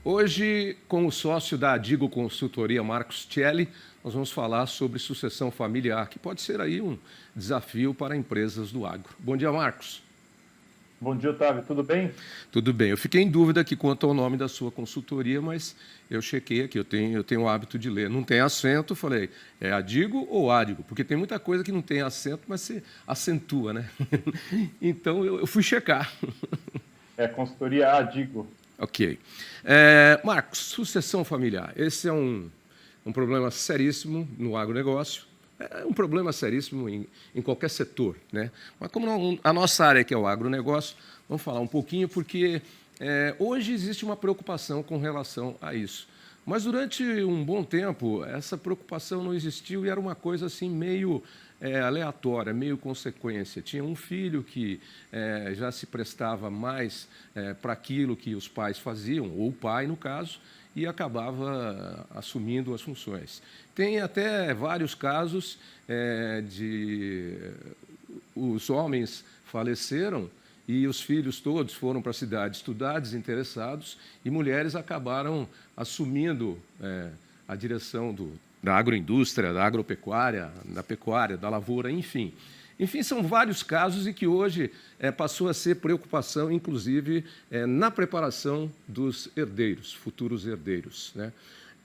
Hoje, com o sócio da Adigo Consultoria, Marcos Celli, nós vamos falar sobre sucessão familiar, que pode ser aí um desafio para empresas do agro. Bom dia, Marcos. Bom dia, Otávio. Tudo bem? Tudo bem. Eu fiquei em dúvida aqui quanto ao nome da sua consultoria, mas eu chequei aqui, eu tenho o hábito de ler. Não tem acento, falei, é Adigo ou Ádigo? Porque tem muita coisa que não tem acento, mas se acentua, né? Então eu fui checar. É consultoria Adigo. Ok. Marcos, sucessão familiar. Esse é um problema seríssimo no agronegócio. É um problema seríssimo em qualquer setor, né? Mas como a nossa área que é o agronegócio, vamos falar um pouquinho, porque hoje existe uma preocupação com relação a isso. Mas durante um bom tempo, essa preocupação não existiu e era uma coisa assim meio aleatória, meio consequência. Tinha um filho que já se prestava mais para aquilo que os pais faziam, ou o pai, no caso, e acabava assumindo as funções. Tem até vários casos de os homens faleceram e os filhos todos foram para a cidade estudar, desinteressados, e mulheres acabaram assumindo a direção da agroindústria, da agropecuária, da pecuária, da lavoura, enfim. Enfim, são vários casos e que hoje passou a ser preocupação, inclusive, na preparação dos herdeiros, futuros herdeiros, né?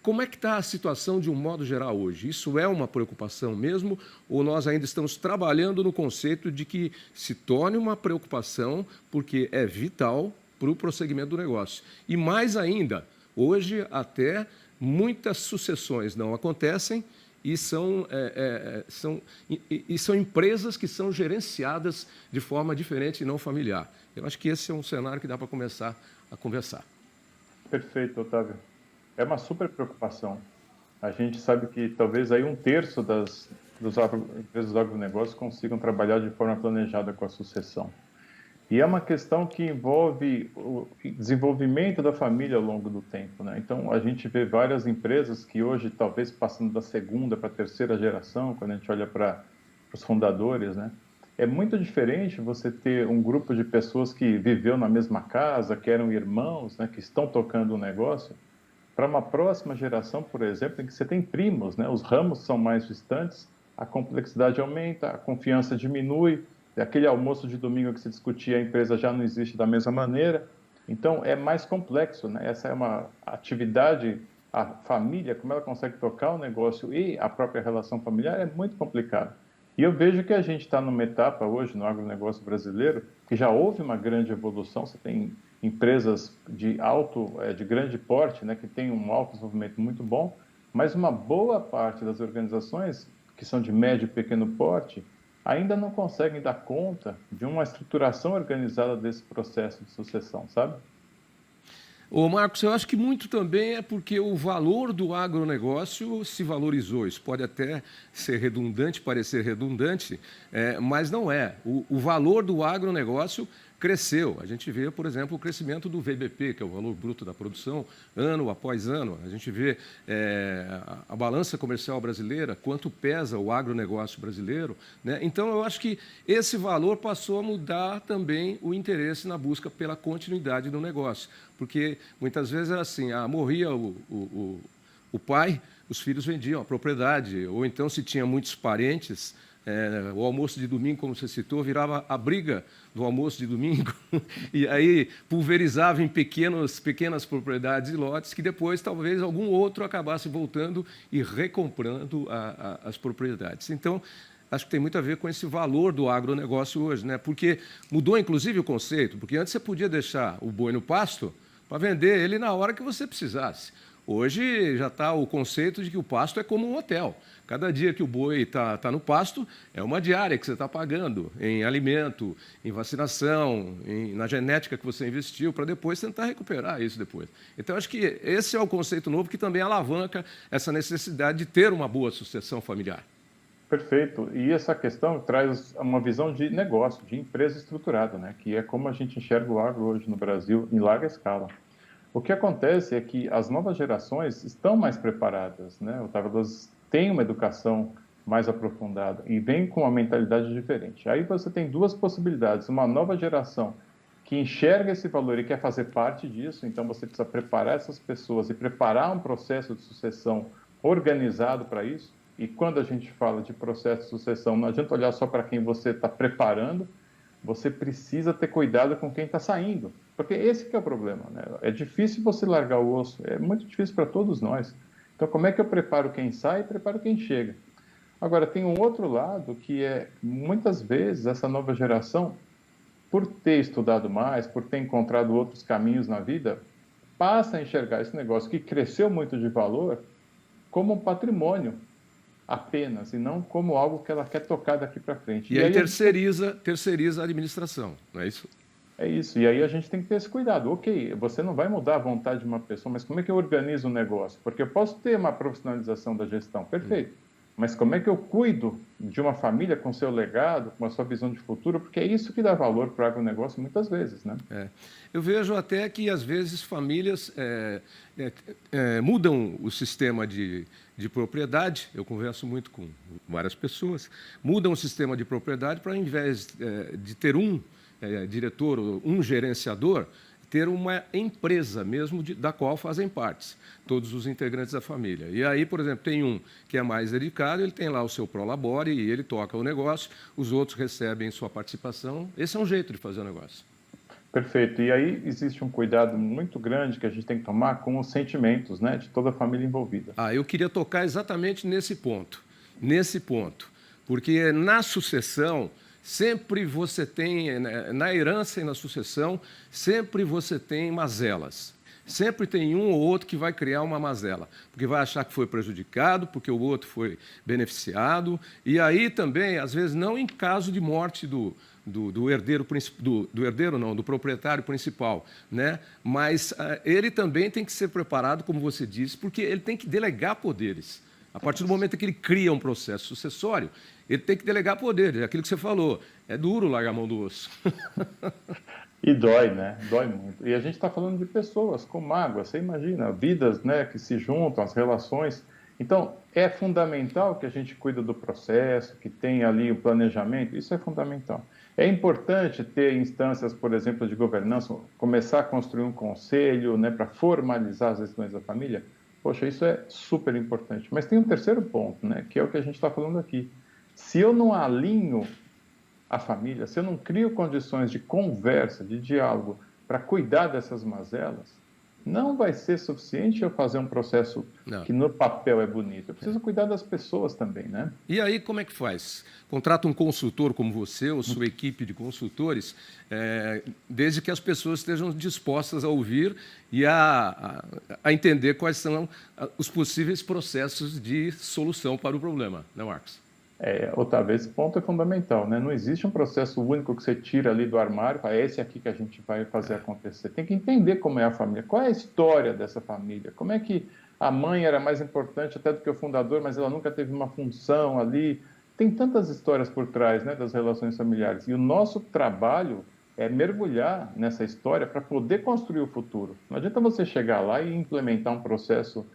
Como é que está a situação de um modo geral hoje? Isso é uma preocupação mesmo ou nós ainda estamos trabalhando no conceito de que se torne uma preocupação porque é vital para o prosseguimento do negócio? E mais ainda, hoje até muitas sucessões não acontecem e são empresas que são gerenciadas de forma diferente e não familiar. Eu acho que esse é um cenário que dá para começar a conversar. Perfeito, Otávio. É uma super preocupação. A gente sabe que talvez aí 1/3 das empresas do agronegócio consigam trabalhar de forma planejada com a sucessão. E é uma questão que envolve o desenvolvimento da família ao longo do tempo, né? Então, a gente vê várias empresas que hoje, talvez passando da segunda para a terceira geração, quando a gente olha para os fundadores, né? É muito diferente você ter um grupo de pessoas que viveu na mesma casa, que eram irmãos, né? Que estão tocando o negócio, para uma próxima geração, por exemplo, em que você tem primos, né? Os ramos são mais distantes, a complexidade aumenta, a confiança diminui, aquele almoço de domingo que se discutia, a empresa já não existe da mesma maneira. Então, é mais complexo, né? Essa é uma atividade, a família, como ela consegue tocar o negócio e a própria relação familiar é muito complicado. E eu vejo que a gente está numa etapa hoje no agronegócio brasileiro que já houve uma grande evolução. Você tem empresas de grande porte, né, que têm um alto desenvolvimento muito bom, mas uma boa parte das organizações que são de médio e pequeno porte ainda não conseguem dar conta de uma estruturação organizada desse processo de sucessão, sabe? Ô, Marcos, eu acho que muito também é porque o valor do agronegócio se valorizou. Isso pode até ser redundante, parecer redundante, mas não é. O valor do agronegócio cresceu. A gente vê, por exemplo, o crescimento do VBP, que é o valor bruto da produção, ano após ano. A gente vê a balança comercial brasileira, quanto pesa o agronegócio brasileiro, né? Então, eu acho que esse valor passou a mudar também o interesse na busca pela continuidade do negócio. Porque muitas vezes era assim, morria o pai, os filhos vendiam a propriedade, ou então se tinha muitos parentes, o almoço de domingo, como você citou, virava a briga do almoço de domingo, e aí pulverizava em pequenas propriedades e lotes, que depois talvez algum outro acabasse voltando e recomprando as propriedades. Então, acho que tem muito a ver com esse valor do agronegócio hoje, né? Porque mudou, inclusive, o conceito, porque antes você podia deixar o boi no pasto para vender ele na hora que você precisasse. Hoje já está o conceito de que o pasto é como um hotel. Cada dia que o boi está no pasto é uma diária que você está pagando em alimento, em vacinação, na genética que você investiu, para depois tentar recuperar isso depois. Então, acho que esse é o conceito novo que também alavanca essa necessidade de ter uma boa sucessão familiar. Perfeito. E essa questão traz uma visão de negócio, de empresa estruturada, né? Que é como a gente enxerga o agro hoje no Brasil em larga escala. O que acontece é que as novas gerações estão mais preparadas, né? Otávio, elas têm uma educação mais aprofundada e vêm com uma mentalidade diferente. Aí você tem duas possibilidades: uma nova geração que enxerga esse valor e quer fazer parte disso, então você precisa preparar essas pessoas e preparar um processo de sucessão organizado para isso. E quando a gente fala de processo de sucessão, não adianta olhar só para quem você está preparando, você precisa ter cuidado com quem está saindo, porque esse que é o problema, né? É difícil você largar o osso, é muito difícil para todos nós. Então, como é que eu preparo quem sai e preparo quem chega? Agora, tem um outro lado que é, muitas vezes, essa nova geração, por ter estudado mais, por ter encontrado outros caminhos na vida, passa a enxergar esse negócio que cresceu muito de valor como um patrimônio apenas, e não como algo que ela quer tocar daqui para frente. E aí terceiriza a administração, não é isso? É isso, e aí a gente tem que ter esse cuidado. Ok, você não vai mudar a vontade de uma pessoa, mas como é que eu organizo o negócio? Porque eu posso ter uma profissionalização da gestão, perfeito. Mas como é que eu cuido de uma família com seu legado, com a sua visão de futuro? Porque é isso que dá valor para o agronegócio muitas vezes, né? Eu vejo até que, às vezes, famílias mudam o sistema de propriedade. Eu converso muito com várias pessoas. Mudam o sistema de propriedade para, ao invés de ter um diretor ou um gerenciador, ter uma empresa mesmo da qual fazem partes todos os integrantes da família. E aí, por exemplo, tem um que é mais dedicado, ele tem lá o seu prolabore e ele toca o negócio, os outros recebem sua participação. Esse é um jeito de fazer o negócio. Perfeito. E aí existe um cuidado muito grande que a gente tem que tomar com os sentimentos, né, de toda a família envolvida. Eu queria tocar exatamente nesse ponto, porque na sucessão sempre você tem, na herança e na sucessão, sempre você tem mazelas. Sempre tem um ou outro que vai criar uma mazela, porque vai achar que foi prejudicado, porque o outro foi beneficiado. E aí também, às vezes, não em caso de morte do herdeiro, do proprietário principal, né? Mas ele também tem que ser preparado, como você disse, porque ele tem que delegar poderes. A partir do momento que ele cria um processo sucessório, ele tem que delegar poderes. É aquilo que você falou, é duro largar a mão do osso. E dói, né? Dói muito. E a gente está falando de pessoas com mágoa, você imagina, vidas, né, que se juntam, as relações. Então, é fundamental que a gente cuide do processo, que tenha ali o planejamento, isso é fundamental. É importante ter instâncias, por exemplo, de governança, começar a construir um conselho, né, para formalizar as decisões da família. Poxa, isso é super importante. Mas tem um terceiro ponto, né, que é o que a gente está falando aqui. Se eu não alinho a família, se eu não crio condições de conversa, de diálogo, para cuidar dessas mazelas, não vai ser suficiente eu fazer um processo que no papel é bonito. Eu preciso cuidar das pessoas também, né? E aí, como é que faz? Contrata um consultor como você, ou sua equipe de consultores, desde que as pessoas estejam dispostas a ouvir e a entender quais são os possíveis processos de solução para o problema, né, Marcos? Otávio, esse ponto é fundamental, né? Não existe um processo único que você tira ali do armário, é esse aqui que a gente vai fazer acontecer. Tem que entender como é a família, qual é a história dessa família, como é que a mãe era mais importante até do que o fundador, mas ela nunca teve uma função ali. Tem tantas histórias por trás, né, das relações familiares. E o nosso trabalho é mergulhar nessa história para poder construir o futuro. Não adianta você chegar lá e implementar um processo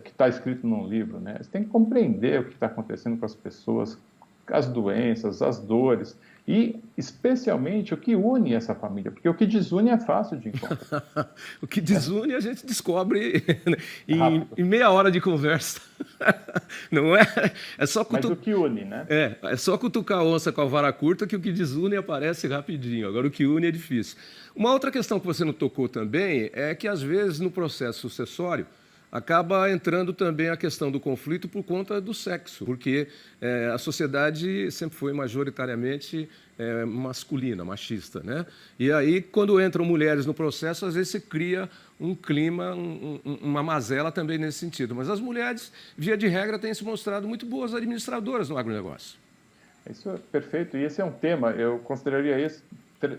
que está escrito num livro, né? Você tem que compreender o que está acontecendo com as pessoas, as doenças, as dores e, especialmente, o que une essa família, porque o que desune é fácil de encontrar. O que desune a gente descobre em meia hora de conversa. Não é? É só Mas o que une, né? É só cutucar a onça com a vara curta que o que desune aparece rapidinho. Agora, o que une é difícil. Uma outra questão que você não tocou também é que, às vezes, no processo sucessório, acaba entrando também a questão do conflito por conta do sexo, porque a sociedade sempre foi majoritariamente masculina, machista, né? E aí, quando entram mulheres no processo, às vezes se cria um clima, uma mazela também nesse sentido. Mas as mulheres, via de regra, têm se mostrado muito boas administradoras no agronegócio. Isso é perfeito, e esse é um tema, eu consideraria esse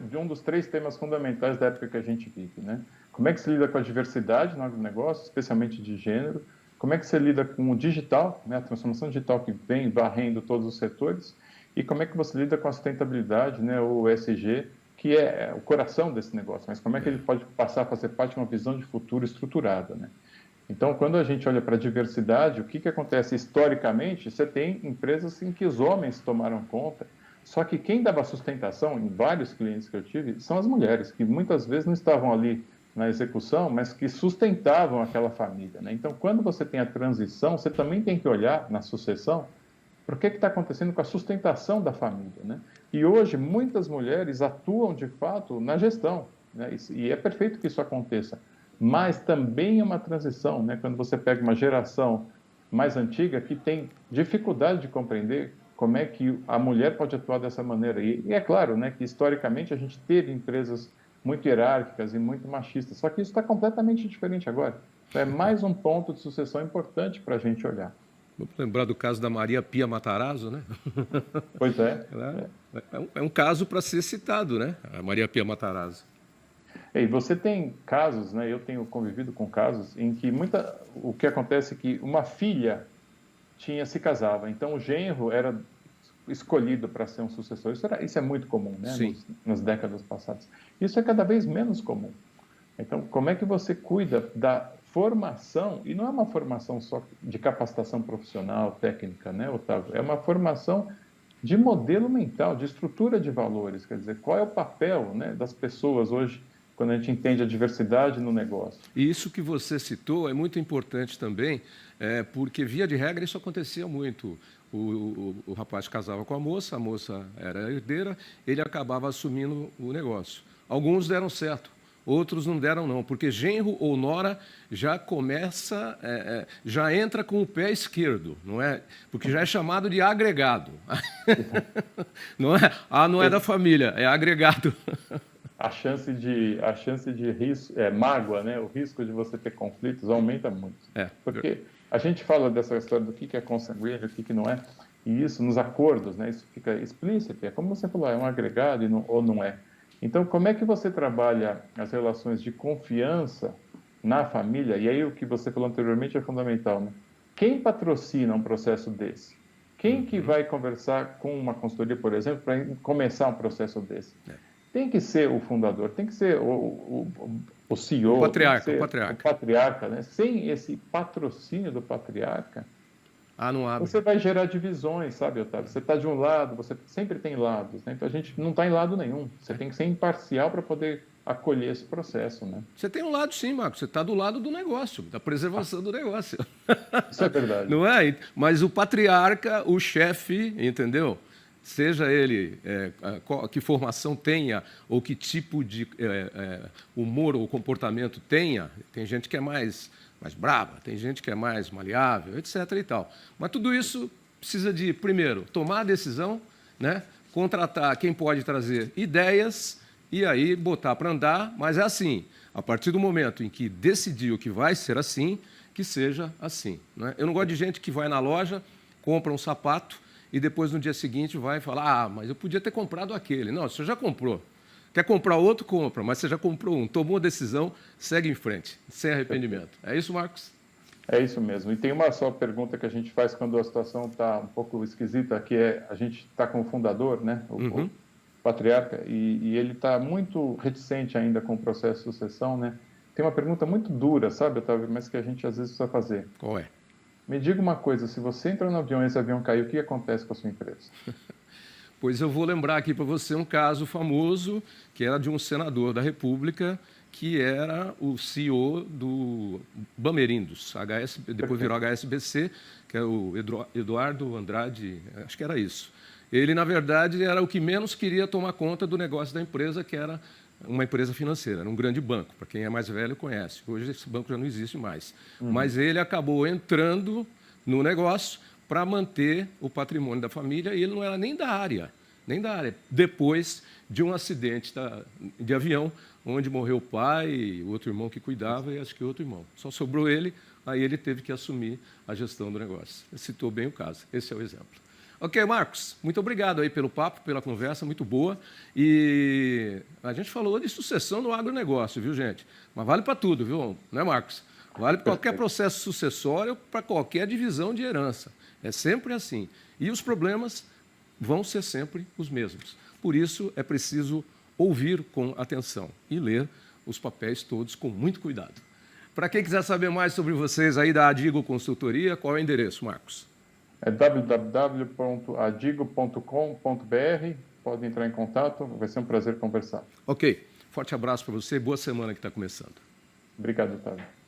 de um dos 3 temas fundamentais da época que a gente vive, né? Como é que se lida com a diversidade no agronegócio, especialmente de gênero? Como é que se lida com o digital, né, a transformação digital que vem varrendo todos os setores? E como é que você lida com a sustentabilidade, né, o ESG, que é o coração desse negócio, mas como é que ele pode passar a fazer parte de uma visão de futuro estruturada, né? Então, quando a gente olha para a diversidade, o que acontece historicamente? Você tem empresas em que os homens tomaram conta, Só que quem dava sustentação, em vários clientes que eu tive, são as mulheres, que muitas vezes não estavam ali na execução, mas que sustentavam aquela família, né? Então, quando você tem a transição, você também tem que olhar na sucessão para o que está acontecendo com a sustentação da família, né? E hoje, muitas mulheres atuam, de fato, na gestão, né? E é perfeito que isso aconteça, mas também é uma transição, né? Quando você pega uma geração mais antiga que tem dificuldade de compreender como é que a mulher pode atuar dessa maneira. E é claro, né, que historicamente a gente teve empresas muito hierárquicas e muito machistas, só que isso está completamente diferente agora. Então, é mais um ponto de sucessão importante para a gente olhar. Vamos lembrar do caso da Maria Pia Matarazzo, né? Pois é. É um caso para ser citado, né? A Maria Pia Matarazzo. E você tem casos, né? Eu tenho convivido com casos em que o que acontece é que uma filha se casava, então o genro era escolhido para ser um sucessor. Isso é muito comum, né? Nas décadas passadas. Isso é cada vez menos comum. Então, como é que você cuida da formação? E não é uma formação só de capacitação profissional, técnica, né, Otávio? É uma formação de modelo mental, de estrutura de valores. Quer dizer, qual é o papel, né, das pessoas hoje quando a gente entende a diversidade no negócio? E isso que você citou é muito importante também, porque, via de regra, isso acontecia muito. O rapaz casava com a moça era herdeira, ele acabava assumindo o negócio. Alguns deram certo, outros não deram não, porque genro ou nora já começa, já entra com o pé esquerdo, não é? Porque já é chamado de agregado. Não é? Não é da família, é agregado. A chance de risco, mágoa, né? O risco de você ter conflitos aumenta muito. Porque a gente fala dessa história do que é consanguíneo, o que não é, e isso nos acordos, né? Isso fica explícito. É como você falou, é um agregado ou não é. Então, como é que você trabalha as relações de confiança na família? E aí o que você falou anteriormente é fundamental, né? Quem patrocina um processo desse? Quem que vai conversar com uma consultoria, por exemplo, para começar um processo desse? Tem que ser o fundador, tem que ser o CEO, o patriarca, o patriarca, né? Sem esse patrocínio do patriarca, não abre. Você vai gerar divisões, sabe, Otávio? Você está de um lado, você sempre tem lados, né? Então a gente não está em lado nenhum. Você tem que ser imparcial para poder acolher esse processo, né? Você tem um lado sim, Marcos. Você está do lado do negócio, da preservação do negócio. Isso é verdade. Não é? Mas o patriarca, o chefe, entendeu? Seja ele que formação tenha ou que tipo de humor ou comportamento tenha, tem gente que é mais brava, tem gente que é mais maleável, etc. e tal. Mas tudo isso precisa de, primeiro, tomar a decisão, né? Contratar quem pode trazer ideias e aí botar para andar, mas é assim, a partir do momento em que decidiu que vai ser assim, que seja assim. Né? Eu não gosto de gente que vai na loja, compra um sapato e depois, no dia seguinte, vai falar, mas eu podia ter comprado aquele. Não, você já comprou. Quer comprar outro? Compra, mas você já comprou um. Tomou a decisão, segue em frente, sem arrependimento. É isso, Marcos? É isso mesmo. E tem uma só pergunta que a gente faz quando a situação está um pouco esquisita, que é, a gente está com o fundador, né, o patriarca, e ele está muito reticente ainda com o processo de sucessão, né? Tem uma pergunta muito dura, sabe, Otávio, mas que a gente às vezes precisa fazer. Qual é? Me diga uma coisa, se você entra no avião e esse avião caiu, o que acontece com a sua empresa? Pois eu vou lembrar aqui para você um caso famoso, que era de um senador da República, que era o CEO do Bamerindos, depois virou HSBC, que é o Eduardo Andrade, acho que era isso. Ele, na verdade, era o que menos queria tomar conta do negócio da empresa, que era uma empresa financeira, era um grande banco, para quem é mais velho conhece. Hoje esse banco já não existe mais. Mas ele acabou entrando no negócio para manter o patrimônio da família e ele não era nem da área, depois de um acidente de avião, onde morreu o pai, o outro irmão que cuidava e acho que outro irmão. Só sobrou ele, aí ele teve que assumir a gestão do negócio. Ele citou bem o caso, esse é o exemplo. Ok, Marcos, muito obrigado aí pelo papo, pela conversa, muito boa. E a gente falou de sucessão no agronegócio, viu, gente? Mas vale para tudo, viu? Não é, Marcos? Vale para qualquer processo sucessório, para qualquer divisão de herança. É sempre assim. E os problemas vão ser sempre os mesmos. Por isso, é preciso ouvir com atenção e ler os papéis todos com muito cuidado. Para quem quiser saber mais sobre vocês aí da Adigo Consultoria, qual é o endereço, Marcos? É www.adigo.com.br. Pode entrar em contato, vai ser um prazer conversar. Ok. Forte abraço para você, boa semana que está começando. Obrigado, Otávio.